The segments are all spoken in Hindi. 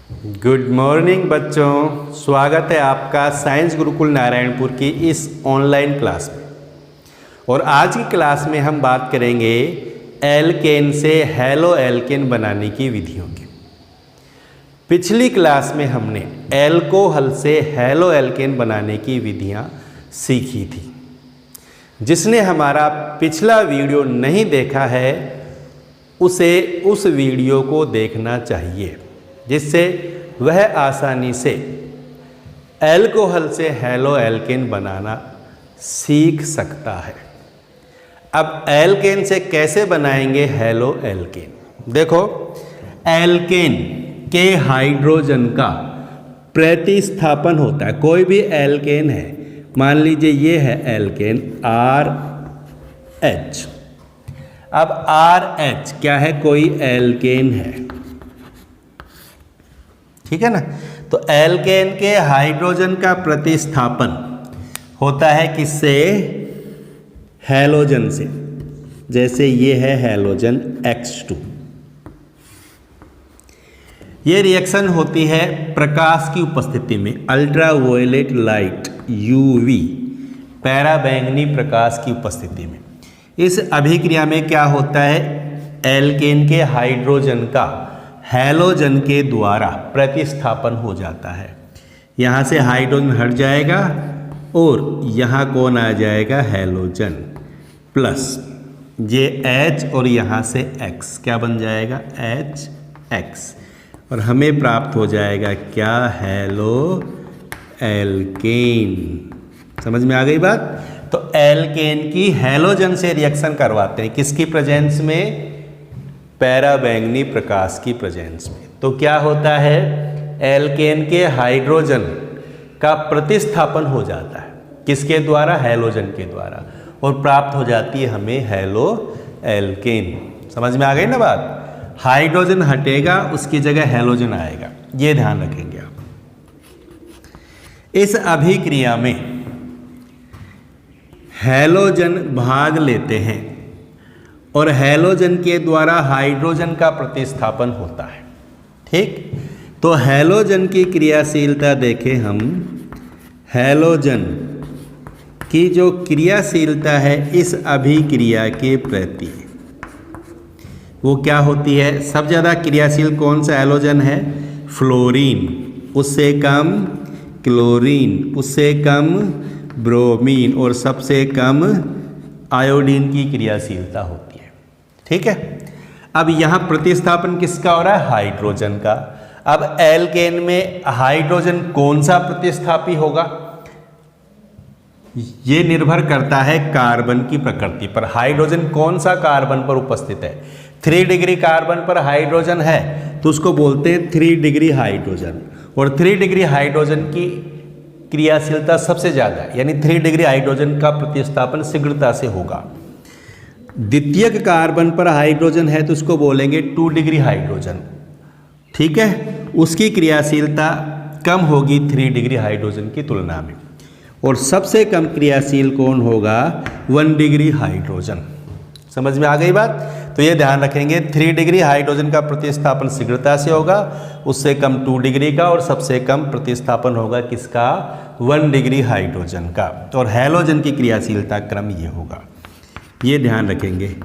गुड मॉर्निंग बच्चों, स्वागत है आपका साइंस गुरुकुल नारायणपुर की इस ऑनलाइन क्लास में। और आज की क्लास में हम बात करेंगे एल्केन से हैलो एल्केन बनाने की विधियों की। पिछली क्लास में हमने एल्कोहल से हैलो एल्केन बनाने की विधियां सीखी थी। जिसने हमारा पिछला वीडियो नहीं देखा है उसे उस वीडियो को देखना चाहिए, जिससे वह आसानी से एल्कोहल से हैलो एल्केन बनाना सीख सकता है। अब एल्केन से कैसे बनाएंगे हैलो एल्केन? देखो, एल्केन के हाइड्रोजन का प्रतिस्थापन होता है। कोई भी एल्केन है, मान लीजिए ये है एल्केन RH। अब RH क्या है? कोई एल्केन है, ठीक है ना। तो एल्केन के हाइड्रोजन का प्रतिस्थापन होता है किससे? हैलोजन से। जैसे ये है हैलोजन X2। ये रिएक्शन होती है प्रकाश की उपस्थिति में, अल्ट्रावायलेट लाइट UV, पराबैंगनी प्रकाश की उपस्थिति में। इस अभिक्रिया में क्या होता है? एल्केन के हाइड्रोजन का हैलोजन के द्वारा प्रतिस्थापन हो जाता है। यहाँ से हाइड्रोजन हट जाएगा और यहाँ कौन आ जाएगा? हैलोजन प्लस ये H और यहाँ से X क्या बन जाएगा? HX। और हमें प्राप्त हो जाएगा क्या? Halo alkane. समझ में आ गई बात? तो एल्केन की हैलोजन से रिएक्शन करवाते हैं, किसकी प्रेजेंस में? पराबैंगनी प्रकाश की प्रेजेंस में। तो क्या होता है? एल्केन के हाइड्रोजन का प्रतिस्थापन हो जाता है, किसके द्वारा? हैलोजन के द्वारा, और प्राप्त हो जाती है हमें हैलो एल्केन। समझ में आ गई ना बात? हाइड्रोजन हटेगा, उसकी जगह हैलोजन आएगा, ये ध्यान रखेंगे आप। इस अभिक्रिया में हैलोजन भाग लेते हैं और हैलोजन के द्वारा हाइड्रोजन का प्रतिस्थापन होता है, ठीक। तो हैलोजन की क्रियाशीलता देखें हम। हैलोजन की जो क्रियाशीलता है इस अभिक्रिया के प्रति, वो क्या होती है? सबसे ज़्यादा क्रियाशील कौन सा हैलोजन है? फ्लोरीन, उससे कम क्लोरीन, उससे कम ब्रोमीन, और सबसे कम आयोडीन की क्रियाशीलता होती है, ठीक है। अब यहाँ प्रतिस्थापन किसका हो रहा है? हाइड्रोजन का। अब एल्केन में हाइड्रोजन कौन सा प्रतिस्थापी होगा? ये निर्भर करता है कार्बन की प्रकृति पर। हाइड्रोजन कौन सा कार्बन पर उपस्थित है? 3 डिग्री कार्बन पर हाइड्रोजन है तो उसको बोलते हैं 3 डिग्री हाइड्रोजन। और 3 डिग्री हाइड्रोजन की क्रियाशीलता सबसे ज़्यादा, यानी 3 डिग्री हाइड्रोजन का प्रतिस्थापन शीघ्रता से होगा। द्वितीयक कार्बन पर हाइड्रोजन है तो उसको बोलेंगे 2 डिग्री हाइड्रोजन, ठीक है। उसकी क्रियाशीलता कम होगी 3 डिग्री हाइड्रोजन की तुलना में। और सबसे कम क्रियाशील कौन होगा? 1 डिग्री हाइड्रोजन। समझ में आ गई बात? तो ये ध्यान रखेंगे, 3 डिग्री हाइड्रोजन का प्रतिस्थापन शीघ्रता से होगा, उससे कम 2 डिग्री का, और सबसे कम प्रतिस्थापन होगा किसका? 1 डिग्री हाइड्रोजन का। और हैलोजन की क्रियाशीलता क्रम ये होगा, ये ध्यान रखेंगे।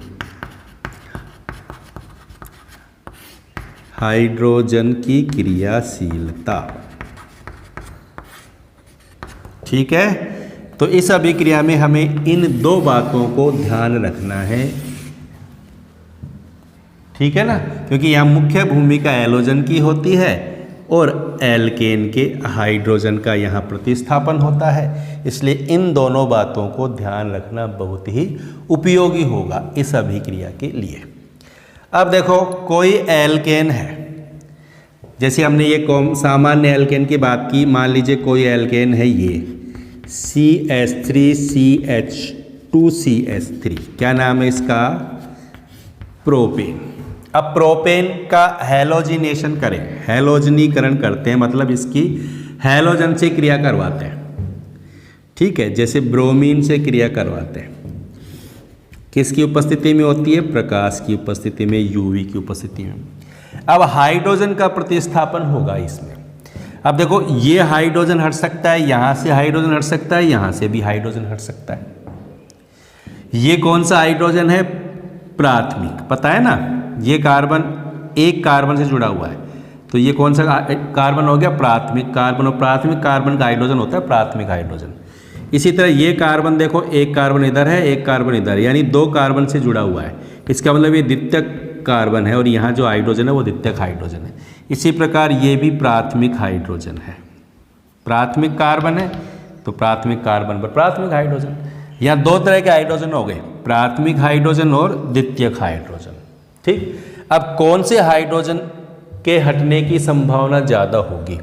हाइड्रोजन की क्रियाशीलता, ठीक है। तो इस अभिक्रिया में हमें इन 2 बातों को ध्यान रखना है, ठीक है ना, क्योंकि यहाँ मुख्य भूमिका हैलोजन की होती है और एल्केन के हाइड्रोजन का यहाँ प्रतिस्थापन होता है। इसलिए इन दोनों बातों को ध्यान रखना बहुत ही उपयोगी होगा इस अभिक्रिया के लिए। अब देखो, कोई एल्केन है, जैसे हमने ये सामान्य एल्केन की बात की। मान लीजिए कोई एल्केन है ये CH3CH2CH3, क्या नाम है इसका? प्रोपेन। अब प्रोपेन का हैलोजिनेशन करें, हैलोजनीकरण करते हैं, मतलब इसकी हैलोजन से क्रिया करवाते हैं, ठीक है। जैसे ब्रोमीन से क्रिया करवाते हैं, किसकी उपस्थिति में होती है? प्रकाश की उपस्थिति में, UV की उपस्थिति में। अब हाइड्रोजन का प्रतिस्थापन होगा इसमें। अब देखो ये हाइड्रोजन हट सकता है, यहां से हाइड्रोजन हट सकता है, यहां से भी हाइड्रोजन हट सकता है। ये कौन सा हाइड्रोजन है? प्राथमिक, पता है ना, ये कार्बन एक कार्बन से जुड़ा हुआ है, तो ये कौन सा कार्बन हो गया? प्राथमिक कार्बन। और प्राथमिक कार्बन का हाइड्रोजन होता है प्राथमिक हाइड्रोजन। इसी तरह ये कार्बन देखो, एक कार्बन इधर है, एक कार्बन इधर, यानी दो कार्बन से जुड़ा हुआ है, इसका मतलब ये द्वितीयक कार्बन है, और यहाँ जो हाइड्रोजन है वो द्वितीयक हाइड्रोजन है। इसी प्रकार ये भी प्राथमिक हाइड्रोजन है, प्राथमिक कार्बन है तो प्राथमिक कार्बन पर प्राथमिक हाइड्रोजन। यहाँ दो तरह के हाइड्रोजन हो गए, प्राथमिक हाइड्रोजन और द्वितीयक हाइड्रोजन। ठीक, अब कौन से हाइड्रोजन के हटने की संभावना ज़्यादा होगी?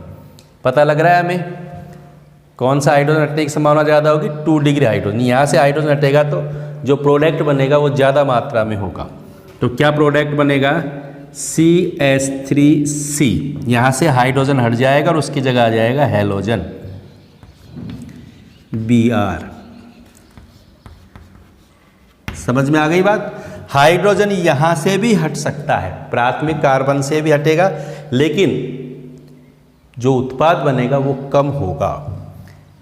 पता लग रहा है हमें कौन सा हाइड्रोजन हटने की संभावना ज़्यादा होगी? 2 डिग्री हाइड्रोजन। यहाँ से हाइड्रोजन हटेगा तो जो प्रोडक्ट बनेगा वो ज़्यादा मात्रा में होगा। तो क्या प्रोडक्ट बनेगा? CH3C। यहाँ से हाइड्रोजन हट जाएगा और उसकी जगह आ जाएगा हैलोजन, Br। समझ में आ गई बात? हाइड्रोजन यहाँ से भी हट सकता है, प्राथमिक कार्बन से भी हटेगा, लेकिन जो उत्पाद बनेगा वो कम होगा।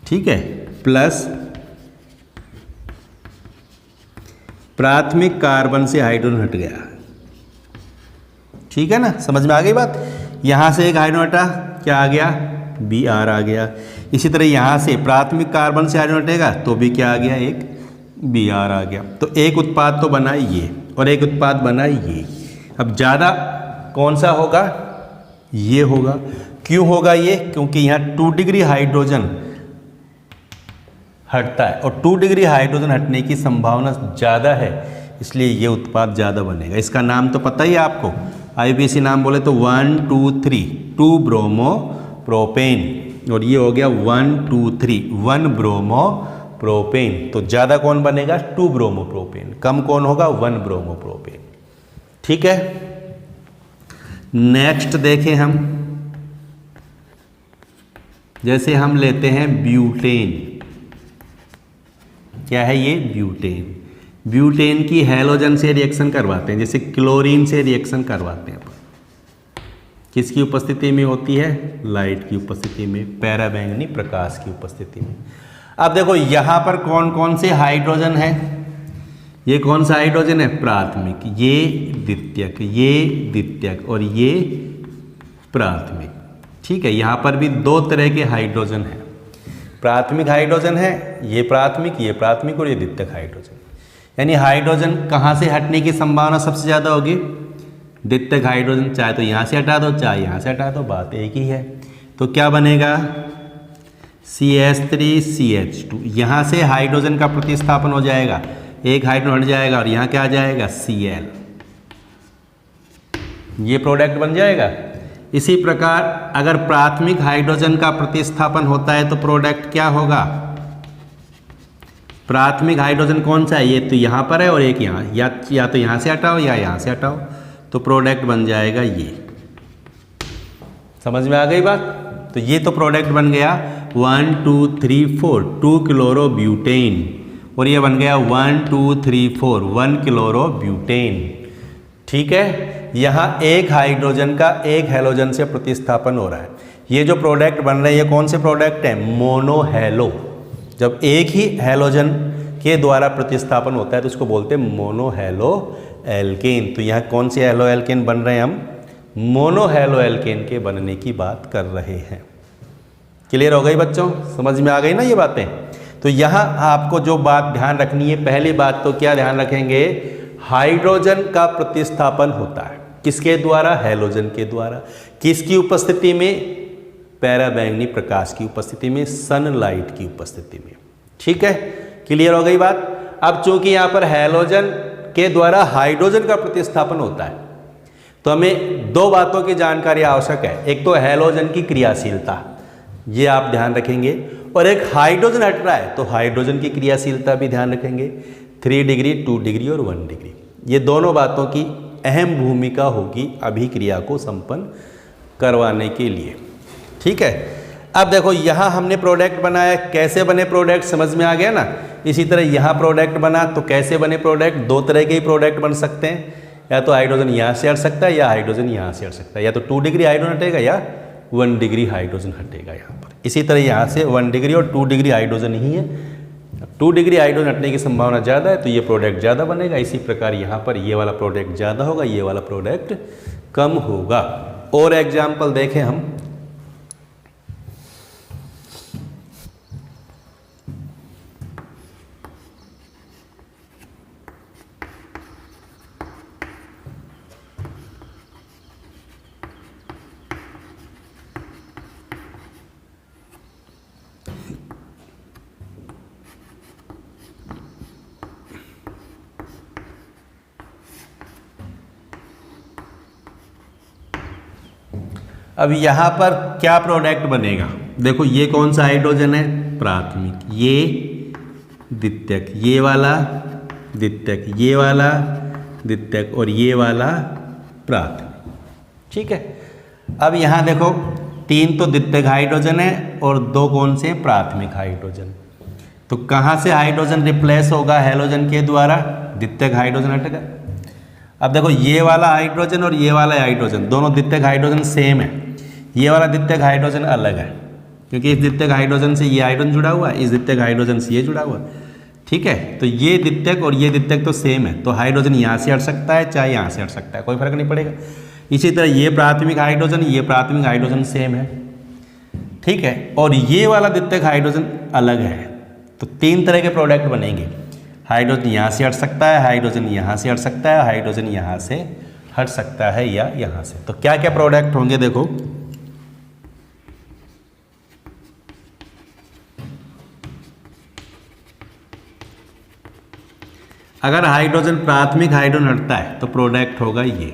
ठीक है, प्लस प्राथमिक कार्बन से हाइड्रोजन हट गया। ठीक है ना, समझ में आ गई बात? यहां से एक हाइड्रोजन हटा, क्या आ गया? Br आ गया। इसी तरह यहां से प्राथमिक कार्बन से हाइड्रोजन हटेगा तो भी क्या आ गया? एक Br आ गया। तो एक उत्पाद तो बना ये और एक उत्पाद बना ये। अब ज़्यादा कौन सा होगा? ये होगा। क्यों होगा ये? क्योंकि यहाँ 2 डिग्री हाइड्रोजन हटता है और 2 डिग्री हाइड्रोजन हटने की संभावना ज़्यादा है, इसलिए ये उत्पाद ज़्यादा बनेगा। इसका नाम तो पता ही है आपको, IUPAC नाम बोले तो 1 2 3 2 ब्रोमो प्रोपेन, और ये हो गया 1 2 3 1 ब्रोमो प्रोपेन। तो ज़्यादा कौन बनेगा? 2 ब्रोमो प्रोपेन। कम कौन होगा? 1 ब्रोमो प्रोपेन। ठीक है, नेक्स्ट देखें हम, जैसे हम लेते हैं ब्यूटेन। क्या है ये? ब्यूटेन। ब्यूटेन की हैलोजन से रिएक्शन करवाते हैं, जैसे क्लोरीन से रिएक्शन करवाते हैं। किसकी उपस्थिति में होती है? लाइट की उपस्थिति में, पैराबैंगनी प्रकाश की उपस्थिति में। अब देखो यहाँ पर कौन कौन से हाइड्रोजन है? ये कौन सा हाइड्रोजन है? प्राथमिक, ये द्वितीयक, ये द्वितीयक और ये प्राथमिक। ठीक है, यहाँ पर भी दो तरह के हाइड्रोजन हैं। प्राथमिक हाइड्रोजन है, ये प्राथमिक और ये द्वितीयक हाइड्रोजन। यानी हाइड्रोजन कहाँ से हटने की संभावना सबसे ज़्यादा होगी? द्वितीयक हाइड्रोजन। चाहे तो यहाँ से हटा दो, चाहे यहाँ से हटा दो, बात एक ही है। तो क्या बनेगा? CH3CH2। यहाँ से हाइड्रोजन का प्रतिस्थापन हो जाएगा, एक हाइड्रोजन हट जाएगा और यहाँ क्या आ जाएगा? Cl। ये प्रोडक्ट बन जाएगा। इसी प्रकार अगर प्राथमिक हाइड्रोजन का प्रतिस्थापन होता है तो प्रोडक्ट क्या होगा? प्राथमिक हाइड्रोजन कौन सा है? ये तो यहाँ पर है और एक यहाँ, या तो यहाँ से हटाओ या यहाँ से हटाओ, तो प्रोडक्ट बन जाएगा ये। समझ में आ गई बात? तो ये तो प्रोडक्ट बन गया 1 2 3 4 2 क्लोरोब्यूटेन, और ये बन गया 1 2 3 4 1 क्लोरोब्यूटेन। ठीक है, यहाँ एक हाइड्रोजन का एक हैलोजन से प्रतिस्थापन हो रहा है। ये जो प्रोडक्ट बन रहे हैं ये कौन से प्रोडक्ट हैं? मोनोहैलो। जब एक ही हैलोजन के द्वारा प्रतिस्थापन होता है तो उसको बोलते हैं मोनोहैलो एल्केन। तो यहाँ कौन से हैलो एल्केन बन रहे हैं? हम मोनोहैलो एल्केन के बनने की बात कर रहे हैं। क्लियर हो गई बच्चों? समझ में आ गई ना ये बातें? तो यहाँ आपको जो बात ध्यान रखनी है, पहली बात तो क्या ध्यान रखेंगे? हाइड्रोजन का प्रतिस्थापन होता है किसके द्वारा? हैलोजन के द्वारा। किसकी उपस्थिति में? पैराबैंगनी प्रकाश की उपस्थिति में, सनलाइट की उपस्थिति में। ठीक है, क्लियर हो गई बात? अब चूंकि यहाँ पर हैलोजन के द्वारा हाइड्रोजन का प्रतिस्थापन होता है तो हमें दो बातों की जानकारी आवश्यक है। एक तो हैलोजन की क्रियाशीलता, ये आप ध्यान रखेंगे, और एक हाइड्रोजन हट रहा है तो हाइड्रोजन की क्रियाशीलता भी ध्यान रखेंगे। 3 डिग्री, 2 डिग्री और 1 डिग्री, ये दोनों बातों की अहम भूमिका होगी अभिक्रिया को संपन्न करवाने के लिए। ठीक है, अब देखो यहाँ हमने प्रोडक्ट बनाया, कैसे बने प्रोडक्ट समझ में आ गया ना? इसी तरह यहाँ प्रोडक्ट बना तो कैसे बने प्रोडक्ट? दो तरह के ही प्रोडक्ट बन सकते हैं, या तो हाइड्रोजन यहाँ से हट सकता है या हाइड्रोजन यहाँ से हट सकता है, या तो 2 डिग्री हाइड्रोजन हटेगा या 1 डिग्री हाइड्रोजन हटेगा यहाँ पर। इसी तरह यहाँ से 1 डिग्री और 2 डिग्री हाइड्रोजन ही है, 2 डिग्री हाइड्रोजन हटने की संभावना ज़्यादा है तो ये प्रोडक्ट ज़्यादा बनेगा। इसी प्रकार यहाँ पर ये वाला प्रोडक्ट ज़्यादा होगा, ये वाला प्रोडक्ट कम होगा। और एग्जाम्पल देखें हम, अब यहाँ पर क्या प्रोडक्ट बनेगा, देखो ये कौन सा हाइड्रोजन है, प्राथमिक, ये द्वितीयक, ये वाला द्वितीयक, ये वाला द्वितीयक और ये वाला प्राथमिक। ठीक है, अब यहाँ देखो 3 तो द्वितीयक हाइड्रोजन है और 2 कौन से प्राथमिक हाइड्रोजन। तो कहाँ से हाइड्रोजन रिप्लेस होगा हैलोजन के द्वारा, द्वितीयक हाइड्रोजन हटेगा। अब देखो ये वाला हाइड्रोजन और ये वाला हाइड्रोजन दोनों द्वितीयक हाइड्रोजन सेम है, ये वाला द्वितीयक हाइड्रोजन अलग है क्योंकि इस द्वितीयक हाइड्रोजन से ये हाइड्रोजन जुड़ा हुआ है, इस द्वितीयक हाइड्रोजन से ये जुड़ा हुआ है। ठीक है, तो ये द्वितीयक और ये द्वितीयक तो सेम है, तो हाइड्रोजन यहाँ से हट सकता है चाहे यहाँ से हट सकता है, कोई फर्क नहीं पड़ेगा। इसी तरह ये प्राथमिक हाइड्रोजन, ये प्राथमिक हाइड्रोजन सेम है। ठीक है, और ये वाला द्वितीयक हाइड्रोजन अलग है, तो 3 तरह के प्रोडक्ट बनेंगे। हाइड्रोजन यहाँ से हट सकता है, हाइड्रोजन यहाँ से हट सकता है, हाइड्रोजन यहाँ से हट सकता है या यहाँ से। तो क्या क्या प्रोडक्ट होंगे देखो, अगर हाइड्रोजन प्राथमिक हाइड्रोजन हटता है तो प्रोडक्ट होगा ये।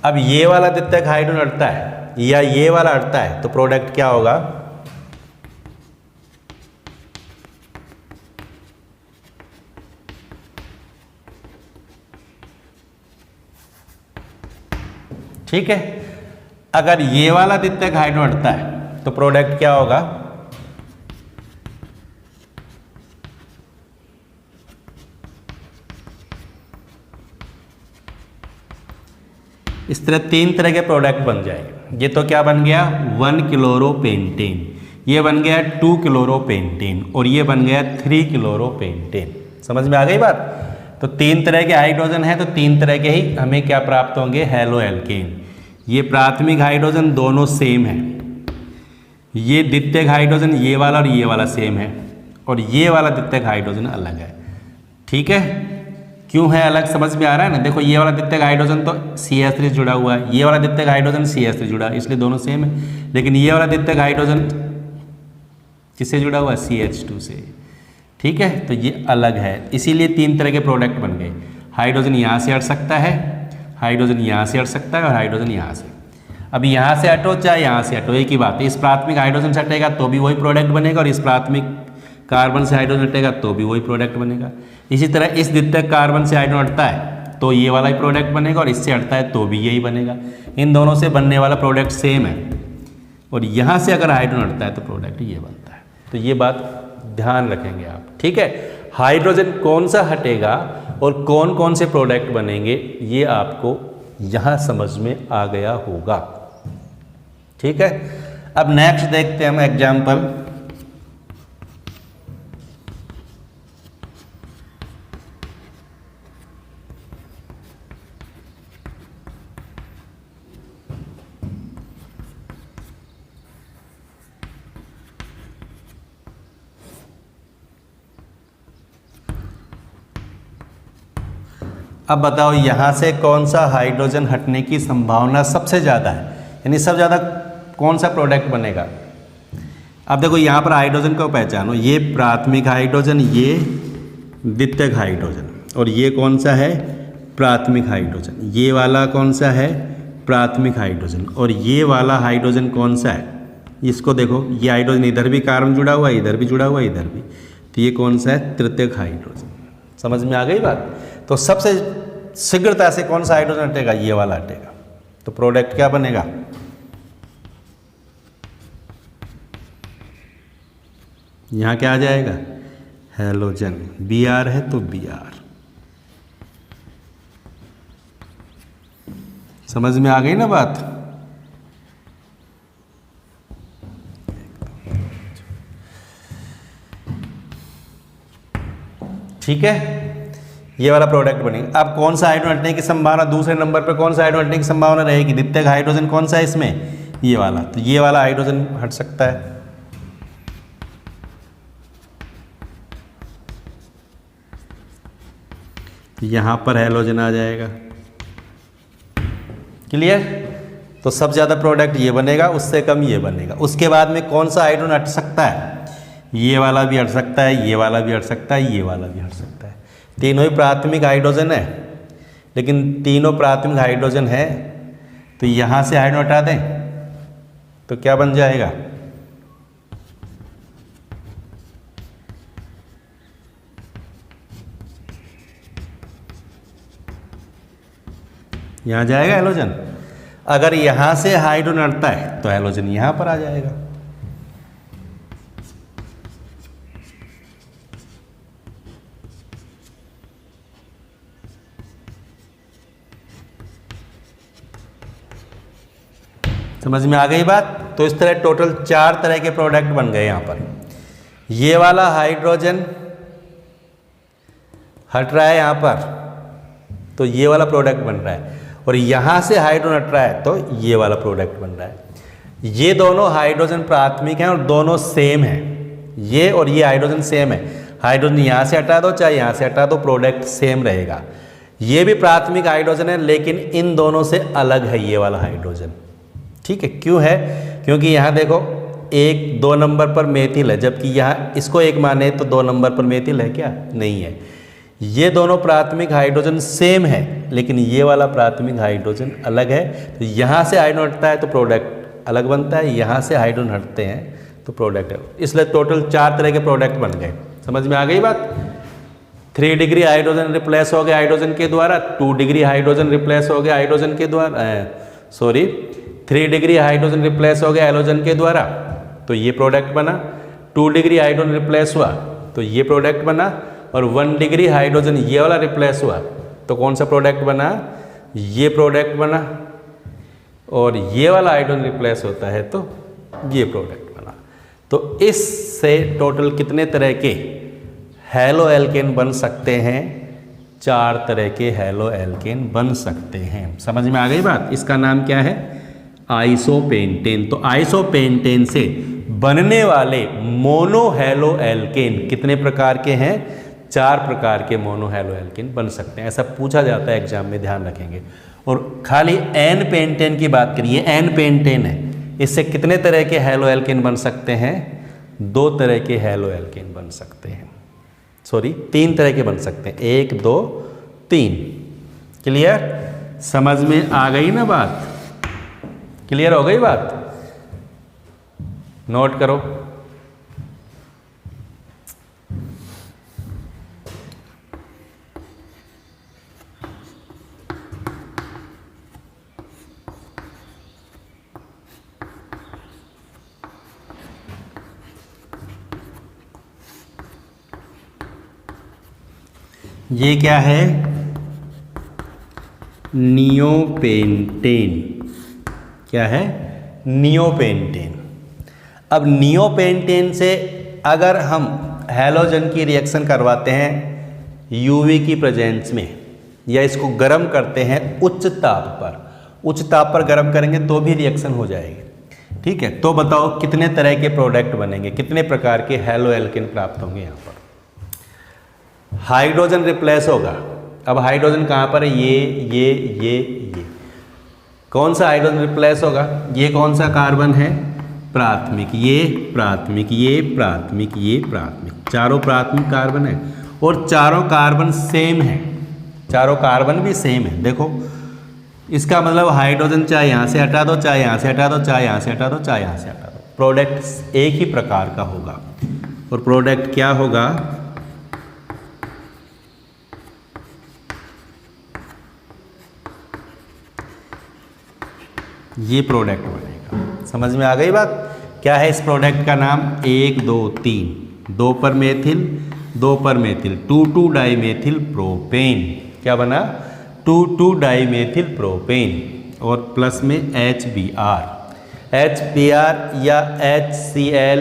अब ये वाला द्वितीयक हाइड्रोजन हटता है या ये वाला हटता है तो प्रोडक्ट क्या होगा, ठीक है। अगर ये वाला द्वितीयक हाइड्रोजन हटता है तो प्रोडक्ट क्या होगा, इस तरह 3 तरह के प्रोडक्ट बन जाएंगे। ये तो क्या बन गया 1 क्लोरोपेंटेन, ये बन गया 2 क्लोरोपेंटेन और ये बन गया 3 क्लोरोपेंटेन। समझ में आ गई बात। तो 3 तरह के हाइड्रोजन है तो 3 तरह के ही हमें क्या प्राप्त होंगे, हैलो एल्केन। ये प्राथमिक हाइड्रोजन दोनों सेम है, ये द्वितीयक हाइड्रोजन ये वाला और ये वाला सेम है और ये वाला द्वितीयक हाइड्रोजन अलग है। ठीक है, क्यों है अलग, समझ में आ रहा है ना। देखो ये वाला द्वितीयक हाइड्रोजन तो CH3 जुड़ा हुआ है, ये वाला द्वितीयक हाइड्रोजन CH3 जुड़ा है, इसलिए दोनों सेम है। लेकिन ये वाला द्वितीयक हाइड्रोजन किससे जुड़ा हुआ है, CH2 से। ठीक है, तो ये अलग है, इसीलिए 3 तरह के प्रोडक्ट बन गए। हाइड्रोजन यहाँ से हट सकता है, हाइड्रोजन यहाँ से हट सकता है और हाइड्रोजन यहाँ से। अब यहाँ से हटो चाहे यहाँ से हटो एक ही बात है। इस प्राथमिक हाइड्रोजन से हटेगा तो भी वही प्रोडक्ट बनेगा और इस प्राथमिक कार्बन से हाइड्रोजन हटेगा तो भी वही प्रोडक्ट बनेगा। इसी तरह इस द्वितीयक कार्बन से हाइड्रोजन हटता है तो ये वाला ही प्रोडक्ट बनेगा और इससे हटता है तो भी यही बनेगा। इन दोनों से बनने वाला प्रोडक्ट सेम है और यहाँ से अगर हाइड्रोजन हटता है तो प्रोडक्ट ये बनता है। तो ये बात ध्यान रखेंगे आप। ठीक है, हाइड्रोजन कौन सा हटेगा और कौन कौन से प्रोडक्ट बनेंगे ये आपको यहाँ समझ में आ गया होगा। ठीक है, अब नेक्स्ट देखते हैं हम एग्जाम्पल। अब बताओ यहाँ से कौन सा हाइड्रोजन हटने की संभावना सबसे ज़्यादा है, यानी सबसे ज़्यादा कौन सा प्रोडक्ट बनेगा। अब देखो यहाँ पर हाइड्रोजन को पहचानो, ये प्राथमिक हाइड्रोजन, ये द्वितीयक हाइड्रोजन और ये कौन सा है, प्राथमिक हाइड्रोजन। ये वाला कौन सा है, प्राथमिक हाइड्रोजन और ये वाला हाइड्रोजन कौन सा है, इसको देखो, ये हाइड्रोजन इधर भी कार्बन जुड़ा हुआ है, इधर भी जुड़ा हुआ है, इधर भी, तो ये कौन सा है, तृतीयक हाइड्रोजन। समझ में आ गई बात। तो सबसे शीघ्रता से कौन सा हाइड्रोजन हटेगा, ये वाला हटेगा, तो प्रोडक्ट क्या बनेगा, यहाँ क्या आ जाएगा, हैलोजन। Br है तो Br। समझ में आ गई ना बात? ठीक है, ये वाला प्रोडक्ट बनेगा। अब कौन सा हाइड्रोजन हटने की संभावना, दूसरे नंबर पर कौन सा हाइड्रोजन हटने की संभावना रहेगी? द्वितीयक हाइड्रोजन कौन सा है इसमें? ये वाला। तो ये वाला हाइड्रोजन हट सकता है। यहां पर हैलोजन आ जाएगा। क्लियर? तो सबसे ज़्यादा प्रोडक्ट ये बनेगा, उससे कम ये बनेगा। उसके बाद में कौन सा हाइड्रोजन हट सकता है? ये वाला भी हट सकता है, ये वाला भी हट सकता है, ये वाला भी हट सकता है। तीनों ही प्राथमिक हाइड्रोजन है, लेकिन तीनों प्राथमिक हाइड्रोजन है तो यहाँ से हाइड्रोजन हटा दें तो क्या बन जाएगा? यहाँ जाएगा हैलोजन। अगर यहाँ से हाइड्रोजन हटता है तो हैलोजन यहाँ पर आ जाएगा। समझ में आ गई बात? तो इस तरह टोटल 4 तरह के प्रोडक्ट बन गए यहाँ पर। ये वाला हाइड्रोजन हट रहा है यहाँ पर, तो ये वाला प्रोडक्ट बन रहा है, और यहाँ से हाइड्रोजन हट रहा है तो ये वाला प्रोडक्ट बन रहा है। ये दोनों हाइड्रोजन प्राथमिक हैं और दोनों सेम हैं। ये और ये हाइड्रोजन सेम है। हाइड्रोजन यहाँ से हटा दो चाहे यहाँ से हटा दो, प्रोडक्ट सेम रहेगा। ये भी प्राथमिक हाइड्रोजन है, लेकिन इन दोनों से अलग है ये वाला हाइड्रोजन। ठीक है, क्यों है? क्योंकि यहाँ देखो 2 नंबर पर मेथिल है, जबकि यहाँ इसको 1 माने तो 2 नंबर पर मेथिल है क्या? नहीं है। ये दोनों प्राथमिक हाइड्रोजन सेम है, लेकिन ये वाला प्राथमिक हाइड्रोजन अलग है। तो यहाँ से हाइड्रोजन हटता है तो प्रोडक्ट अलग बनता है, यहाँ से हाइड्रोजन हटते हैं तो प्रोडक्ट है। इसलिए टोटल 4 तरह के प्रोडक्ट बन गए। समझ में आ गई बात? 3 डिग्री हाइड्रोजन रिप्लेस हो गया हाइड्रोजन के द्वारा, 2 डिग्री हाइड्रोजन रिप्लेस हो गया हाइड्रोजन के द्वारा, 3 डिग्री हाइड्रोजन रिप्लेस हो गया हैलोजन के द्वारा, तो ये प्रोडक्ट बना। 2 डिग्री हाइड्रोजन रिप्लेस हुआ तो ये प्रोडक्ट बना, और 1 डिग्री हाइड्रोजन ये वाला रिप्लेस हुआ तो कौन सा प्रोडक्ट बना? ये प्रोडक्ट बना। और ये वाला हाइड्रोजन रिप्लेस होता है तो ये प्रोडक्ट बना। तो इससे टोटल कितने तरह के हैलो एल्केन बन सकते हैं? 4 तरह के हैलो एल्केन बन सकते हैं। समझ में आ गई बात? इसका नाम क्या है? आइसोपेंटेन। तो आइसोपेंटेन से बनने वाले मोनो हैलो एल्केन कितने प्रकार के हैं? 4 प्रकार के मोनो हैलो एल्केन बन सकते हैं। ऐसा पूछा जाता है एग्जाम में, ध्यान रखेंगे। और खाली एन पेंटेन की बात करिए, एन पेंटेन है, इससे कितने तरह के हैलो एल्केन बन सकते हैं? 2 तरह के हैलो एल्केन बन सकते हैं। 3 तरह के बन सकते हैं, 1 2 3। क्लियर? समझ में आ गई ना बात? क्लियर हो गई बात? नोट करो। ये क्या है? नियोपेंटेन। क्या है? नियोपेंटेन। अब नियोपेंटेन से अगर हम हैलोजन की रिएक्शन करवाते हैं यूवी की प्रेजेंस में, या इसको गर्म करते हैं उच्च ताप पर गर्म करेंगे तो भी रिएक्शन हो जाएगी। ठीक है, तो बताओ कितने तरह के प्रोडक्ट बनेंगे, कितने प्रकार के हैलो एल्केन प्राप्त होंगे? यहाँ पर हाइड्रोजन रिप्लेस होगा। अब हाइड्रोजन कहाँ पर है? ये कौन सा हाइड्रोजन रिप्लेस होगा? ये कौन सा कार्बन है? प्राथमिक। ये प्राथमिक, ये प्राथमिक, ये प्राथमिक, चारों प्राथमिक कार्बन है, और चारों कार्बन सेम है। चारों कार्बन भी सेम है। देखो, इसका मतलब हाइड्रोजन चाहे यहाँ से हटा दो, चाहे यहाँ से हटा दो, चाहे यहाँ से हटा दो, चाहे यहाँ से हटा दो, प्रोडक्ट एक ही प्रकार का होगा। और प्रोडक्ट क्या होगा? ये प्रोडक्ट बनेगा। समझ में आ गई बात? क्या है इस प्रोडक्ट का नाम? 1 2 3, 2 पर मेथिल, 2 पर मेथिल, 2,2 डाइमेथिल प्रोपेन। क्या बना? 2,2 डाइमेथिल प्रोपेन। और प्लस में HBr। या HCl,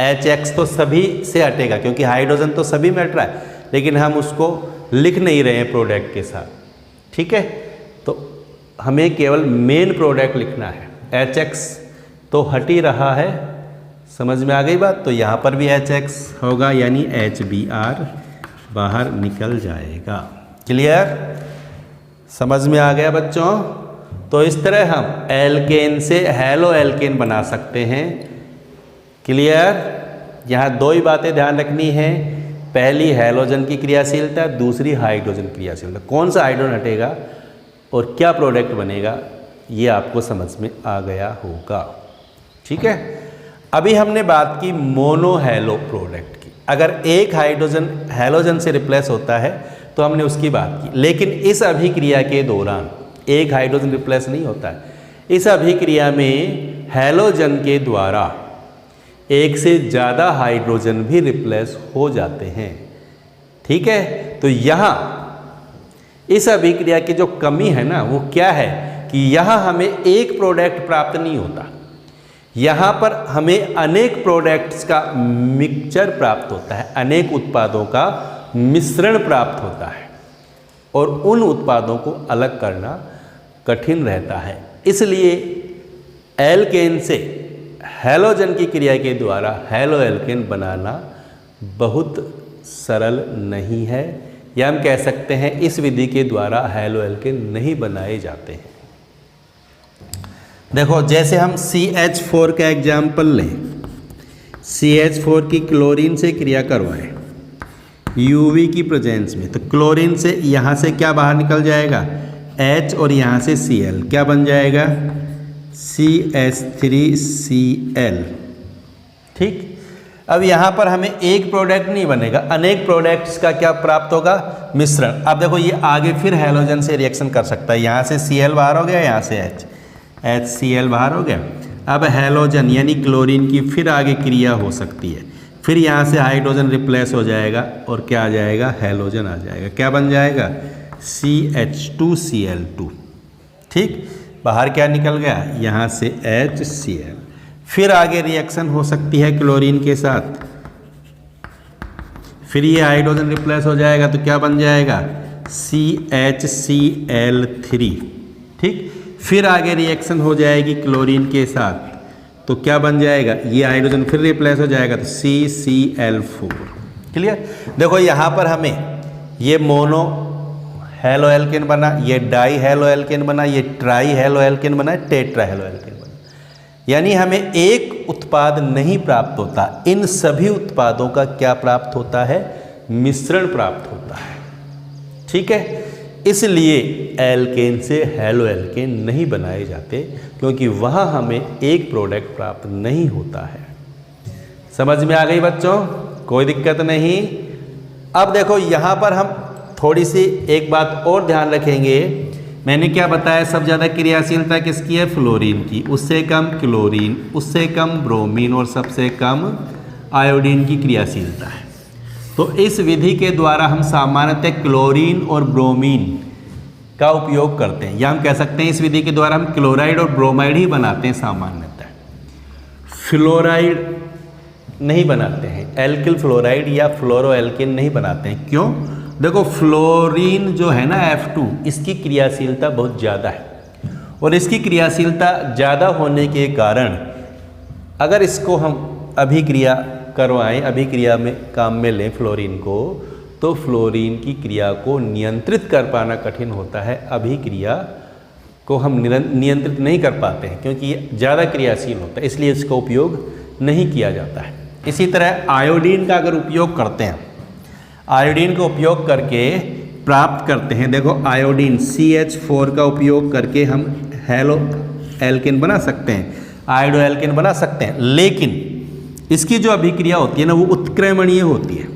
HX तो सभी से हटेगा क्योंकि हाइड्रोजन तो सभी में हट रहा है, लेकिन हम उसको लिख नहीं रहे हैं प्रोडक्ट के साथ, ठीक है। तो हमें केवल मेन प्रोडक्ट लिखना है। HX तो हट ही रहा है, समझ में आ गई बात। तो यहाँ पर भी HX होगा यानी HBr बाहर निकल जाएगा। क्लियर, समझ में आ गया बच्चों। तो इस तरह हम एल्केन से हैलो एल्केन बना सकते हैं। क्लियर, यहाँ दो ही बातें ध्यान रखनी है, पहली हैलोजन की क्रियाशीलता, दूसरी हाइड्रोजन क्रियाशीलता। कौन सा हाइड्रोजन हटेगा और क्या प्रोडक्ट बनेगा ये आपको समझ में आ गया होगा, ठीक है। अभी हमने बात की मोनो हैलो प्रोडक्ट की। अगर एक हाइड्रोजन हैलोजन से रिप्लेस होता है तो हमने उसकी बात की, लेकिन इस अभिक्रिया के दौरान एक हाइड्रोजन रिप्लेस नहीं होता है। इस अभिक्रिया में हैलोजन के द्वारा एक से ज़्यादा हाइड्रोजन भी रिप्लेस हो जाते हैं, ठीक है। तो यहाँ इस अभिक्रिया की जो कमी है ना वो क्या है कि यहाँ हमें एक प्रोडक्ट प्राप्त नहीं होता, यहाँ पर हमें अनेक प्रोडक्ट्स का मिक्सचर प्राप्त होता है, अनेक उत्पादों का मिश्रण प्राप्त होता है और उन उत्पादों को अलग करना कठिन रहता है। इसलिए एल्केन से हैलोजन की क्रिया के द्वारा हैलो एल्केन बनाना बहुत सरल नहीं है, या हम कह सकते हैं इस विधि के द्वारा हैलो एल्केन नहीं बनाए जाते हैं। देखो जैसे हम CH4 का एग्जाम्पल लें, CH4 की क्लोरीन से क्रिया करवाएं UV की प्रेजेंस में, तो क्लोरीन से यहाँ से क्या बाहर निकल जाएगा H और यहाँ से Cl, क्या बन जाएगा CH3Cl, ठीक। अब यहाँ पर हमें एक प्रोडक्ट नहीं बनेगा, अनेक प्रोडक्ट्स का क्या प्राप्त होगा, मिश्रण। अब देखो ये आगे फिर हैलोजन से रिएक्शन कर सकता है, यहाँ से Cl बाहर हो गया, यहाँ से HCl बाहर हो गया। अब हैलोजन यानी क्लोरीन की फिर आगे क्रिया हो सकती है, फिर यहाँ से हाइड्रोजन रिप्लेस हो जाएगा और क्या आ जाएगा, हैलोजन आ जाएगा, क्या बन जाएगा CH2Cl2, ठीक। बाहर क्या निकल गया, यहाँ से HCl, फिर आगे रिएक्शन हो सकती है क्लोरीन के साथ, फिर ये हाइड्रोजन रिप्लेस हो जाएगा तो क्या बन जाएगा CHCl3, ठीक। फिर आगे रिएक्शन हो जाएगी क्लोरीन के साथ तो क्या बन जाएगा, ये हाइड्रोजन फिर रिप्लेस हो जाएगा तो CCl4। क्लियर, देखो यहाँ पर हमें ये मोनो हैलो एल्केन बना, ये डाई हैलो एल्केन बना, ये ट्राई हैलो एल्केन बना, टेट्रा हैलो एल्केन बना, यानी हमें एक उत्पाद नहीं प्राप्त होता, इन सभी उत्पादों का क्या प्राप्त होता है, मिश्रण प्राप्त होता है, ठीक है। इसलिए एल्केन से हैलो एल्केन नहीं बनाए जाते क्योंकि वहाँ हमें एक प्रोडक्ट प्राप्त नहीं होता है। समझ में आ गई बच्चों, कोई दिक्कत नहीं। अब देखो यहाँ पर हम थोड़ी सी एक बात और ध्यान रखेंगे। मैंने क्या बताया, सबसे ज़्यादा क्रियाशीलता किसकी है, फ्लोरीन की, उससे कम क्लोरीन, उससे कम ब्रोमीन और सबसे कम आयोडीन की क्रियाशीलता है। तो इस विधि के द्वारा हम सामान्यतः क्लोरीन और ब्रोमीन का उपयोग करते हैं, या हम कह सकते हैं इस विधि के द्वारा हम क्लोराइड और ब्रोमाइड ही बनाते हैं सामान्यतः, फ्लोराइड नहीं बनाते हैं, एल्किल फ्लोराइड या फ्लोरो एल्केन नहीं बनाते हैं। क्यों, देखो फ्लोरीन जो है ना F2, इसकी क्रियाशीलता बहुत ज़्यादा है और इसकी क्रियाशीलता ज़्यादा होने के कारण अगर इसको हम अभिक्रिया करवाएं, अभिक्रिया में काम में लें फ्लोरीन को, तो फ्लोरीन की क्रिया को नियंत्रित कर पाना कठिन होता है, अभिक्रिया को हम नियंत्रित नहीं कर पाते हैं क्योंकि ये ज़्यादा क्रियाशील होता है, इसलिए इसका उपयोग नहीं किया जाता है। इसी तरह आयोडीन का अगर उपयोग करते हैं, आयोडीन का उपयोग करके प्राप्त करते हैं, देखो आयोडीन CH4 का उपयोग करके हम हैलो एल्केन बना सकते हैं, आयोडो एल्केन बना सकते हैं, लेकिन इसकी जो अभिक्रिया होती है ना वो उत्क्रमणीय होती है,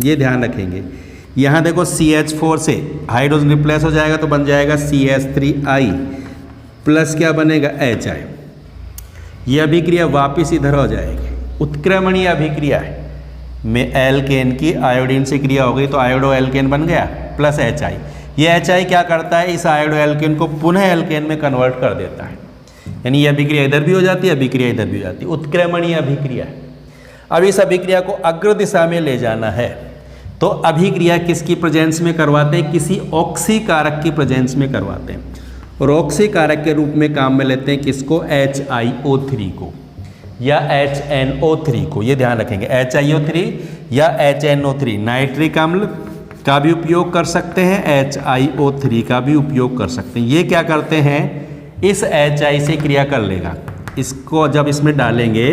ये ध्यान रखेंगे। यहाँ देखो CH4 से हाइड्रोजन रिप्लेस हो जाएगा तो बन जाएगा CH3I प्लस क्या बनेगा HI, ये अभिक्रिया वापिस इधर हो जाएगी, उत्क्रमणीय अभिक्रिया है में एल्केन की आयोडीन से क्रिया हो गई तो आयोडो एल्केन बन गया प्लस HI, ये HI क्या करता है, इस आयोडो एल्केन को पुनः एल्केन में कन्वर्ट कर देता है, यानी ये अभिक्रिया इधर भी हो जाती है, अभिक्रिया इधर भी हो जाती है, उत्क्रमणीय अभिक्रिया है। अब इस अभिक्रिया को अग्र दिशा में ले जाना है तो अभिक्रिया किसकी प्रेजेंस में करवाते हैं, किसी ऑक्सी कारक की प्रेजेंस में करवाते हैं, और ऑक्सी कारक के रूप में काम में लेते हैं किसको, HiO3 को या HNO3 को, ये ध्यान रखेंगे, HiO3 या HNO3, नाइट्रिक अम्ल का भी उपयोग कर सकते हैं, HiO3 का भी उपयोग कर सकते हैं। ये क्या करते हैं, इस HI से क्रिया कर लेगा, इसको जब इसमें डालेंगे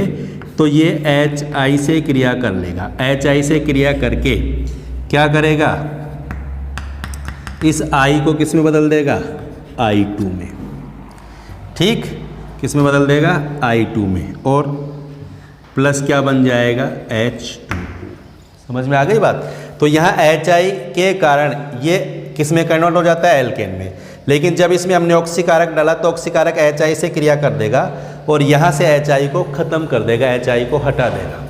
तो ये HI से क्रिया कर लेगा, HI से क्रिया करके क्या करेगा, इस I को किस में बदल देगा, I2 में, ठीक, किस में बदल देगा, I2 में, और प्लस क्या बन जाएगा, H2। समझ में आ गई बात। तो यहाँ HI के कारण ये किस में कन्वर्ट हो जाता है, एल्केन में, लेकिन जब इसमें हमने ऑक्सीकारक डाला तो ऑक्सीकारक HI से क्रिया कर देगा और यहाँ से HI को ख़त्म कर देगा, HI को हटा देगा,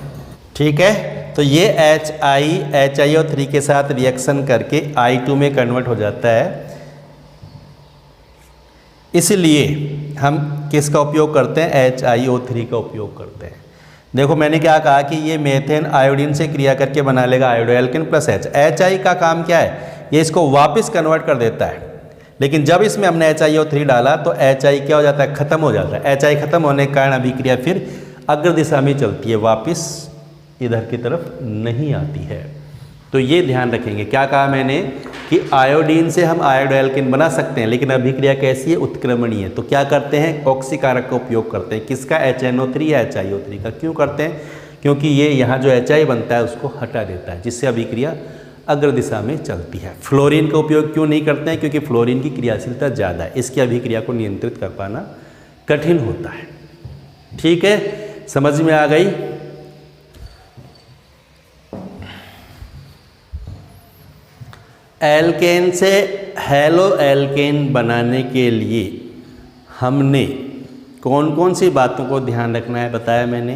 ठीक है। तो ये HiO3 के साथ रिएक्शन करके I2 में कन्वर्ट हो जाता है, इसलिए हम किसका उपयोग करते हैं, HiO3 का उपयोग करते हैं। देखो मैंने क्या कहा कि ये मेथेन आयोडीन से क्रिया करके बना लेगा iodo alkane plus H। HI का काम क्या है, ये इसको वापस कन्वर्ट कर देता है, लेकिन जब इसमें हमने HiO3 डाला तो HI क्या हो जाता है, खत्म हो जाता है। HI खत्म होने के कारण अभिक्रिया फिर अग्र दिशा में चलती है, वापस इधर की तरफ नहीं आती है। तो ये ध्यान रखेंगे, क्या कहा मैंने कि आयोडीन से हम आयोडो एल्केन बना सकते हैं, लेकिन अभिक्रिया कैसी है, उत्क्रमणीय है। तो क्या करते हैं, ऑक्सीकारक का उपयोग करते हैं, किसका, HNO3 या HiO3 का। क्यों करते हैं, क्योंकि ये यहाँ जो HI बनता है उसको हटा देता है, जिससे अभिक्रिया अग्र दिशा में चलती है। फ्लोरीन का उपयोग क्यों नहीं करते हैं, क्योंकि फ्लोरीन की क्रियाशीलता ज़्यादा है, इसकी अभिक्रिया को नियंत्रित कर पाना कठिन होता है। ठीक है, समझ में आ गई। एल्केन से हैलो एल्केन बनाने के लिए हमने कौन कौन सी बातों को ध्यान रखना है बताया मैंने।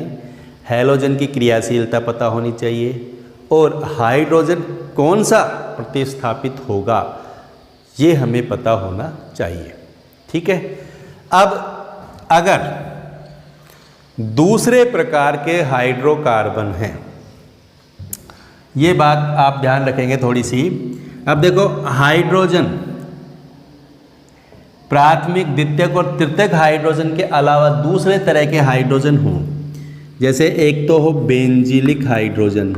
हैलोजन की क्रियाशीलता पता होनी चाहिए और हाइड्रोजन कौन सा प्रतिस्थापित होगा ये हमें पता होना चाहिए। ठीक है, अब अगर दूसरे प्रकार के हाइड्रोकार्बन हैं, ये बात आप ध्यान रखेंगे थोड़ी सी। अब देखो, हाइड्रोजन प्राथमिक, द्वितीयक और तृतीयक हाइड्रोजन के अलावा दूसरे तरह के हाइड्रोजन हों, जैसे एक तो हो बेंजीलिक हाइड्रोजन,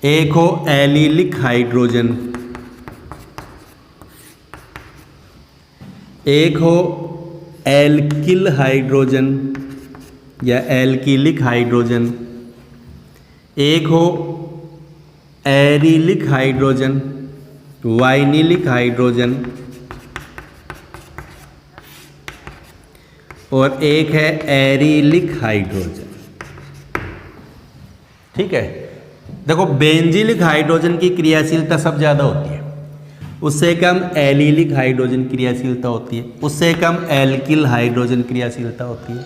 एक हो एलिलिक हाइड्रोजन, एक हो एल्किल हाइड्रोजन या एल्किलिक हाइड्रोजन, एक हो एरिलिक हाइड्रोजन, वाइनिलिक हाइड्रोजन, और एक है एरिलिक हाइड्रोजन। ठीक है, देखो बेंजीलिक हाइड्रोजन की क्रियाशीलता सब ज़्यादा होती है, उससे कम एलिलिक हाइड्रोजन क्रियाशीलता होती है, उससे कम एल्किल हाइड्रोजन क्रियाशीलता होती है,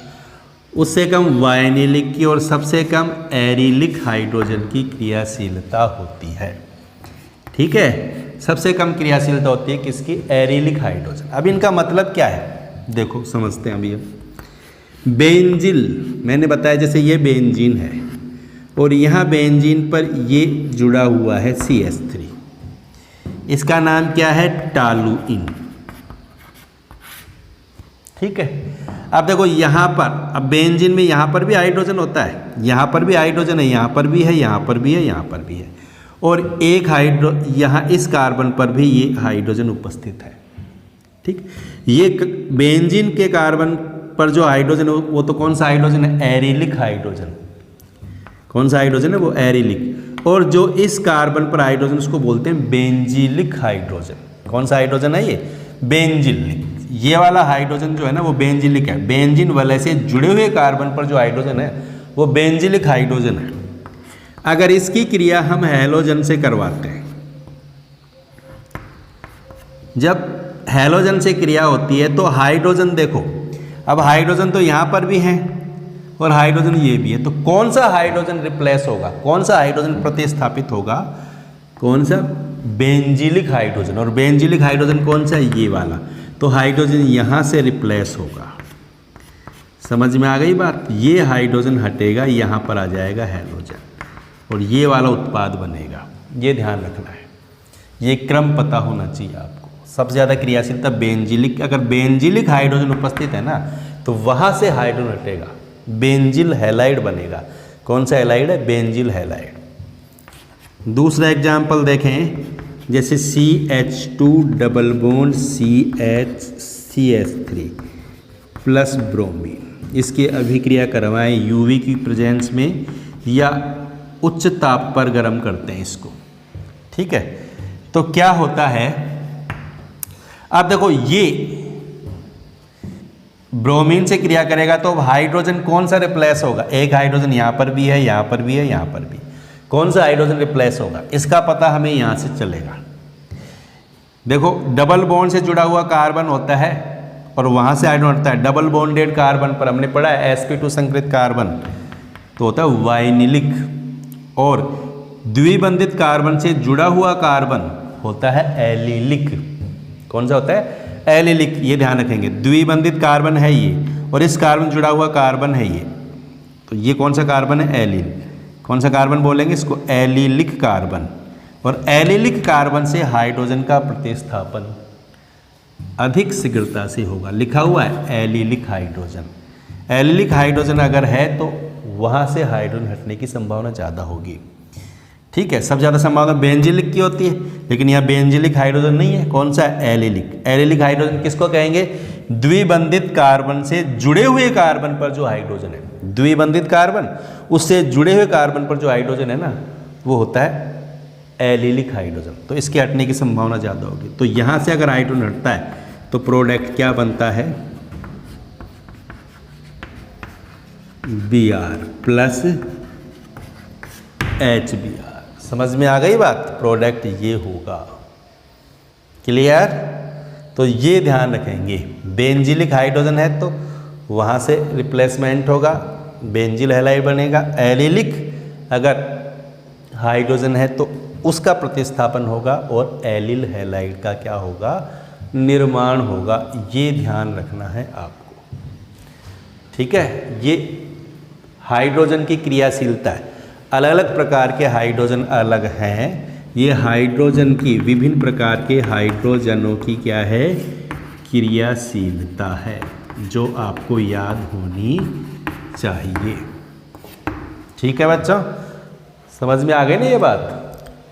उससे कम वाइनिलिक की और सबसे कम एरिलिक हाइड्रोजन की क्रियाशीलता होती है। ठीक है, सबसे कम क्रियाशीलता होती है किसकी, एरिलिक हाइड्रोजन। अब इनका मतलब क्या है, देखो समझते हैं अभी। बेंजिल मैंने बताया, जैसे ये बेंजीन है और यहाँ बेंजीन पर ये जुड़ा हुआ है CH3, इसका नाम क्या है, टालुइन। ठीक है, अब देखो यहाँ पर, अब बेंजीन में यहाँ पर भी हाइड्रोजन होता है, यहाँ पर भी हाइड्रोजन है, यहाँ पर भी है, यहाँ पर भी है, यहाँ पर भी है, और एक यहाँ इस कार्बन पर भी ये हाइड्रोजन उपस्थित है। ठीक, ये बेंजीन के कार्बन पर जो हाइड्रोजन है वो तो कौन सा हाइड्रोजन है, एरिलिक हाइड्रोजन। कौन सा हाइड्रोजन है, वो एरिलिक। और जो इस कार्बन पर हाइड्रोजन उसको बोलते हैं बेंजीलिक हाइड्रोजन। कौन सा हाइड्रोजन है ये, बेंजीलिक। ये वाला हाइड्रोजन जो है ना वो बेंजीलिक है। बेंजीन वाले से जुड़े हुए कार्बन पर जो हाइड्रोजन है वो बेंजीलिक हाइड्रोजन है। अगर इसकी क्रिया हम हैलोजन से करवाते हैं, जब हैलोजन से क्रिया होती है तो हाइड्रोजन, देखो अब हाइड्रोजन तो यहाँ पर भी है और हाइड्रोजन ये भी है। तो कौन सा हाइड्रोजन रिप्लेस होगा, कौन सा हाइड्रोजन प्रतिस्थापित होगा, कौन सा, बेंजीलिक हाइड्रोजन। और बेंजीलिक हाइड्रोजन कौन सा है, ये वाला। तो हाइड्रोजन यहाँ से रिप्लेस होगा। समझ में आ गई बात। ये हाइड्रोजन हटेगा, यहाँ पर आ जाएगा हैलोजन और ये वाला उत्पाद बनेगा। ये ध्यान रखना है, ये क्रम पता होना चाहिए आपको। सबसे ज़्यादा क्रियाशीलता बेंजीलिक, अगर बेंजीलिक हाइड्रोजन उपस्थित है ना तो वहाँ से हाइड्रोजन हटेगा, बेंजिल हैलाइड बनेगा। कौन सा हैलाइड है, बेंजिल हैलाइड। दूसरा एग्जाम्पल देखें, जैसे CH2 double bond CH3 plus bromine, इसकी अभिक्रिया करवाएं यूवी की प्रेजेंस में या उच्च ताप पर गर्म करते हैं इसको। ठीक है, तो क्या होता है, अब देखो ये ब्रोमीन से क्रिया करेगा तो हाइड्रोजन कौन सा रिप्लेस होगा, एक हाइड्रोजन यहाँ पर भी है, यहाँ पर भी है, यहाँ पर भी। कौन सा हाइड्रोजन रिप्लेस होगा इसका पता हमें यहाँ से चलेगा। देखो डबल बॉन्ड से जुड़ा हुआ कार्बन होता है और वहाँ से हाइड्रोजन हटता है। डबल बॉन्डेड कार्बन पर हमने पढ़ा है sp2 संकृत कार्बन तो होता है वाइनिलिक, और द्विबंधित कार्बन से जुड़ा हुआ कार्बन होता है एलिलिक। कौन सा होता है, एलिलिक। ये ध्यान रखेंगे, द्विबंधित कार्बन है ये और इस कार्बन जुड़ा हुआ कार्बन है ये, तो ये कौन सा कार्बन है, एलिल। कौन सा कार्बन बोलेंगे इसको, एलिलिक कार्बन। और एलिलिक कार्बन से हाइड्रोजन का प्रतिस्थापन अधिक शीघ्रता से होगा। लिखा हुआ है एलिलिक हाइड्रोजन। एलिलिक हाइड्रोजन अगर है तो वहाँ से हाइड्रोजन हटने की संभावना ज़्यादा होगी। ठीक है, सबसे ज़्यादा संभावना बेंजिलिक की होती है, लेकिन यहाँ बेंजिलिक हाइड्रोजन नहीं है। कौन सा है, एलिलिक। एलिलिक हाइड्रोजन किसको कहेंगे, द्विबंधित कार्बन से जुड़े हुए कार्बन पर जो हाइड्रोजन है, द्विबंधित कार्बन उससे जुड़े हुए कार्बन पर जो हाइड्रोजन है ना वो होता है एलिलिक हाइड्रोजन। तो इसके हटने की संभावना ज़्यादा होगी। तो यहाँ से अगर हाइड्रोजन हटता है तो प्रोडक्ट क्या बनता है, Br प्लस HBr। समझ में आ गई बात, प्रोडक्ट ये होगा। क्लियर। तो ये ध्यान रखेंगे, बेंजिलिक हाइड्रोजन है तो वहाँ से रिप्लेसमेंट होगा, बेंजिल हैलाइड बनेगा। एलिलिक अगर हाइड्रोजन है तो उसका प्रतिस्थापन होगा और एलिल हैलाइड का क्या होगा, निर्माण होगा। ये ध्यान रखना है आपको। ठीक है, ये हाइड्रोजन की क्रियाशीलता है। अलग अलग प्रकार के हाइड्रोजन अलग हैं। ये हाइड्रोजन की, विभिन्न प्रकार के हाइड्रोजनों की क्या है, क्रियाशीलता है, जो आपको याद होनी चाहिए। ठीक है बच्चों, समझ में आ गई ना ये बात,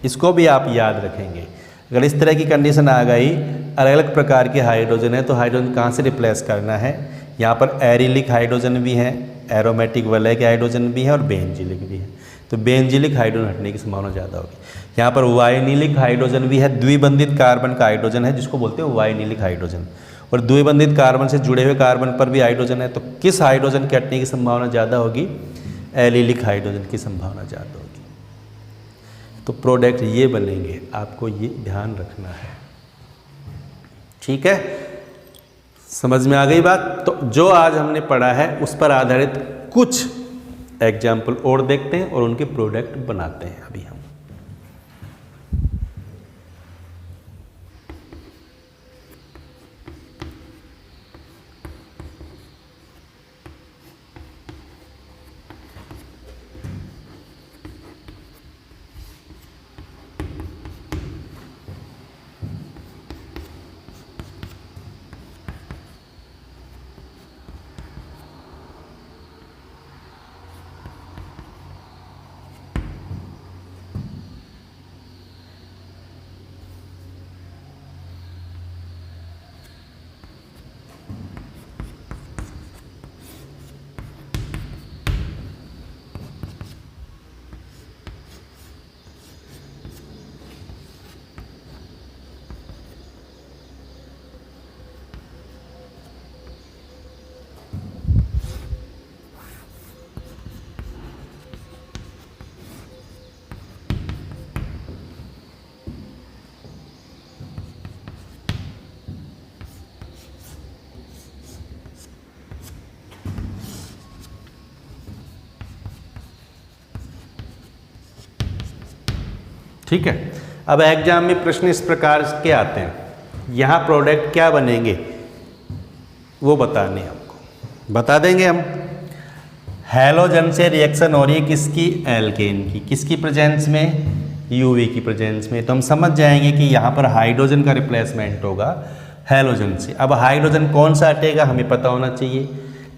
इसको भी आप याद रखेंगे। अगर इस तरह की कंडीशन आ गई, अलग अलग प्रकार के हाइड्रोजन है तो हाइड्रोजन कहाँ से रिप्लेस करना है, यहाँ पर एरिलिक हाइड्रोजन भी है, एरोमेटिक वलय के हाइड्रोजन भी है और बेंजिलिक भी है। तो बेंजिलिक हाइड्रोजन हटने की संभावना ज़्यादा होगी। यहाँ पर वाइनिलिक हाइड्रोजन भी है, द्विबंधित कार्बन का हाइड्रोजन है जिसको बोलते हैं वाइनिलिक हाइड्रोजन, और द्विबंधित कार्बन से जुड़े हुए कार्बन पर भी हाइड्रोजन है। तो किस हाइड्रोजन के हटने की संभावना ज़्यादा होगी, एलिलिक हाइड्रोजन की संभावना ज़्यादा होगी। तो प्रोडक्ट ये बनेंगे, आपको ये ध्यान रखना है। ठीक है, समझ में आ गई बात। तो जो आज हमने पढ़ा है उस पर आधारित कुछ एग्जाम्पल और देखते हैं और उनके प्रोडक्ट बनाते हैं अभी हम। ठीक है। अब एग्जाम में प्रश्न इस प्रकार के आते हैं, यहाँ प्रोडक्ट क्या बनेंगे वो बताने हमको, बता देंगे हम। हैलोजन से रिएक्शन हो रही है किसकी, एल्केन की, किसकी प्रेजेंस में, यूवी की प्रेजेंस में। तो हम समझ जाएंगे कि यहाँ पर हाइड्रोजन का रिप्लेसमेंट होगा हैलोजन से। अब हाइड्रोजन कौन सा हटेगा हमें पता होना चाहिए।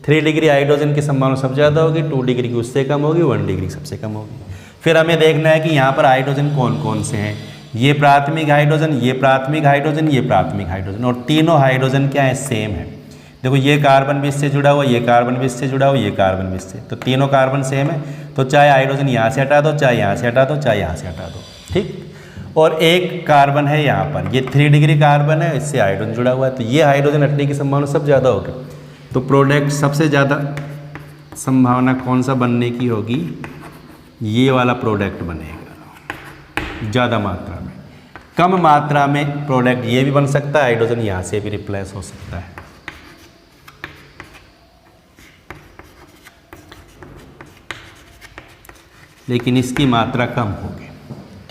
3 डिग्री हाइड्रोजन की संभावना सबसे ज़्यादा होगी, 2 डिग्री की उससे कम होगी, 1 डिग्री सबसे कम होगी। फिर हमें देखना है कि यहाँ पर हाइड्रोजन कौन कौन से हैं, ये प्राथमिक हाइड्रोजन, ये प्राथमिक हाइड्रोजन, ये प्राथमिक हाइड्रोजन, और तीनों हाइड्रोजन क्या है, सेम है। देखो ये कार्बन भी इससे जुड़ा हुआ, ये कार्बन भी इससे जुड़ा हुआ, ये कार्बन भी इससे, तो तीनों कार्बन सेम है। तो चाहे हाइड्रोजन यहाँ से हटा दो, चाहे यहाँ से हटा दो, चाहे यहाँ से हटा दो, ठीक। और एक कार्बन है यहाँ पर, ये 3 डिग्री कार्बन है, इससे हाइड्रोजन जुड़ा हुआ है, तो ये हाइड्रोजन हटने की संभावना सब ज़्यादा होगी। तो प्रोडक्ट सबसे ज़्यादा संभावना कौन सा बनने की होगी, ये वाला प्रोडक्ट बनेगा ज़्यादा मात्रा में। कम मात्रा में प्रोडक्ट ये भी बन सकता है, हाइड्रोजन यहाँ से भी रिप्लेस हो सकता है। लेकिन इसकी मात्रा कम होगी,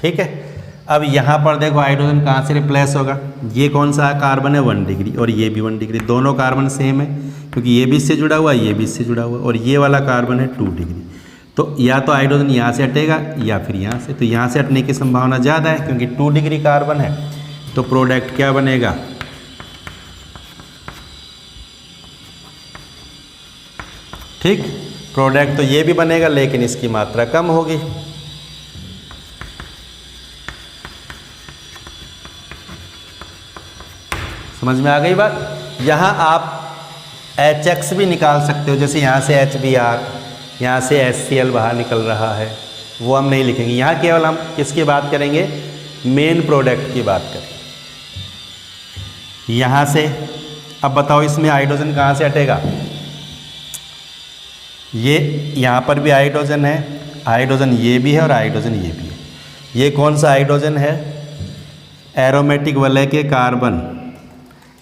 ठीक है। अब यहाँ पर देखो हाइड्रोजन कहाँ से रिप्लेस होगा, ये कौन सा कार्बन है, 1 डिग्री, और ये भी 1 डिग्री, दोनों कार्बन सेम है क्योंकि ये भी इससे जुड़ा हुआ है, ये भी इससे जुड़ा हुआ है, और ये वाला कार्बन है 2 डिग्री। तो या तो हाइड्रोजन यहाँ से हटेगा या फिर यहाँ से, तो यहाँ से हटने की संभावना ज़्यादा है क्योंकि 2 डिग्री कार्बन है। तो प्रोडक्ट क्या बनेगा, ठीक, प्रोडक्ट तो ये भी बनेगा लेकिन इसकी मात्रा कम होगी। समझ में आ गई बात। यहाँ आप HX भी निकाल सकते हो, जैसे यहाँ से HBr, यहाँ से HCl बाहर निकल रहा है, वो हम नहीं लिखेंगे। यहाँ केवल हम किसकी बात करेंगे, मेन प्रोडक्ट की बात करेंगे। यहाँ से अब बताओ इसमें हाइड्रोजन कहाँ से हटेगा, ये यहाँ पर भी हाइड्रोजन है, हाइड्रोजन ये भी है और हाइड्रोजन ये भी है। ये कौन सा हाइड्रोजन है, एरोमेटिक वलय के कार्बन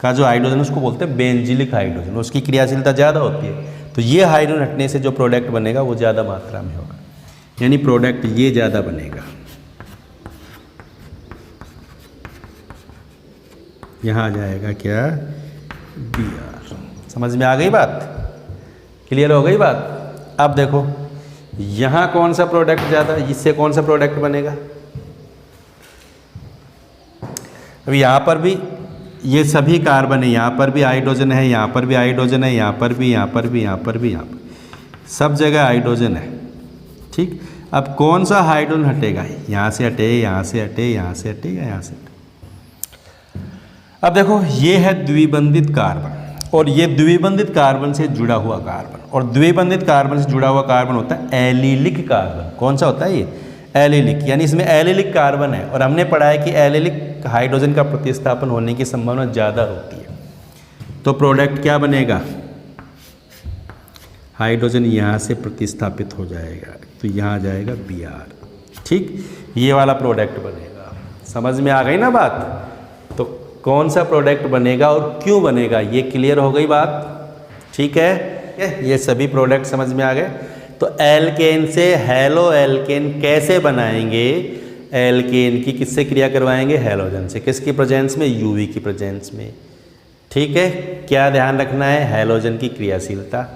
का जो हाइड्रोजन उसको बोलते हैं बेंजीलिक हाइड्रोजन, उसकी क्रियाशीलता ज़्यादा होती है। तो ये हाइड्रोजन हटने से जो प्रोडक्ट बनेगा वो ज़्यादा मात्रा में होगा, यानी प्रोडक्ट ये ज़्यादा बनेगा। यहाँ आ जाएगा क्या, Br। समझ में आ गई बात, क्लियर हो गई बात। अब देखो यहाँ कौन सा प्रोडक्ट ज़्यादा, इससे कौन सा प्रोडक्ट बनेगा। अब यहाँ पर भी ये सभी कार्बन है, यहाँ पर भी हाइड्रोजन है, यहाँ पर भी हाइड्रोजन है, यहाँ पर भी, यहाँ पर भी, यहाँ पर भी, यहाँ पर सब जगह हाइड्रोजन है, ठीक। अब कौन सा हाइड्रोजन हटेगा, यहाँ से हटे, यहाँ से हटे, यहाँ से हटे या यहाँ से हटे। अब देखो ये है द्विबंधित कार्बन और ये द्विबंधित कार्बन से जुड़ा हुआ कार्बन, और द्विबंधित कार्बन से जुड़ा हुआ कार्बन होता है एलिलिक कार्बन। कौन सा होता है ये, एलिलिक, यानी इसमें एलिलिक कार्बन है। और हमने पढ़ा है कि एलिलिक हाइड्रोजन का प्रतिस्थापन होने की संभावना ज़्यादा होती है। तो प्रोडक्ट क्या बनेगा, हाइड्रोजन यहाँ से प्रतिस्थापित हो जाएगा, तो यहाँ आ जाएगा Br, ठीक, ये वाला प्रोडक्ट बनेगा। समझ में आ गई ना बात। तो कौन सा प्रोडक्ट बनेगा और क्यों बनेगा ये क्लियर हो गई बात, ठीक है। ये सभी प्रोडक्ट समझ में आ गए। तो एल्केन से हैलो एल्केन कैसे बनाएंगे, एल्केन की किससे क्रिया करवाएंगे, हैलोजन से, किसकी प्रेजेंस में, यूवी की प्रेजेंस में, ठीक है। क्या ध्यान रखना है, हैलोजन की क्रियाशीलता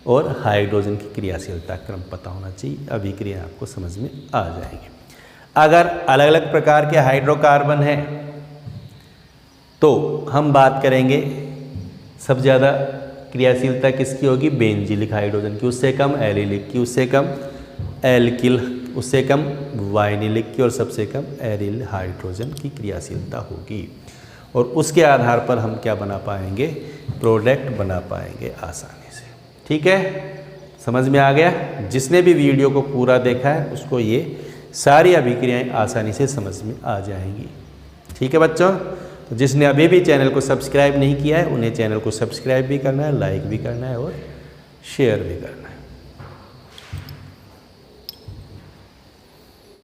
और हाइड्रोजन की क्रियाशीलता क्रम पता होना चाहिए, अभिक्रिया आपको समझ में आ जाएंगे। अगर अलग अलग प्रकार के हाइड्रोकार्बन हैं तो हम बात करेंगे सबसे ज़्यादा क्रियाशीलता किसकी होगी, बेंजीलिक हाइड्रोजन की, उससे कम एलिलिक की, उससे कम एल्किल, उससे कम वाइनिलिक की, और सबसे कम एरिल हाइड्रोजन की क्रियाशीलता होगी। और उसके आधार पर हम क्या बना पाएंगे, प्रोडक्ट बना पाएंगे आसानी से, ठीक है। समझ में आ गया। जिसने भी वीडियो को पूरा देखा है उसको ये सारी अभिक्रियाएं आसानी से समझ में आ जाएंगी, ठीक है बच्चों। तो जिसने अभी भी चैनल को सब्सक्राइब नहीं किया है उन्हें चैनल को सब्सक्राइब भी करना है, लाइक भी करना है और शेयर भी करना है।